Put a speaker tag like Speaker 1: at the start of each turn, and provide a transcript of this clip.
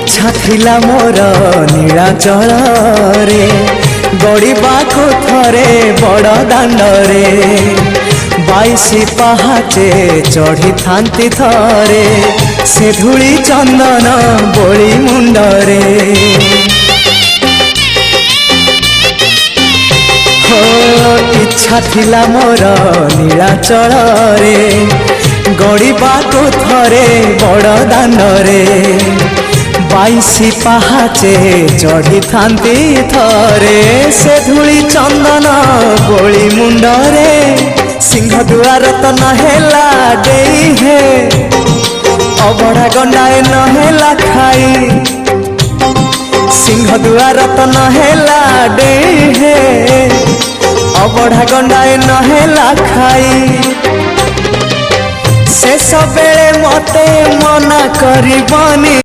Speaker 1: इच्छा थिला मोर नीलाचल रे गड़िबाको थरे बड़ दांडरे 22 पहाचे चढ़ी थांती थरे से धूली चंदन बोली मुंडरे इच्छा थिला मोर नीलाचल रे गड़िबाको थरे बड़ दांडरे 22 पहाचे चढ़ी थांती थरे से धूली चंदन बोली मुंडरे सिंह दुआर तो नहेला देई हे अबड़ा गंडाए नहेला खाई सिंह दुआर तो नहेला देई हे अबड़ा गंडाए नहेला खाई शेष बेले मते मना करबनी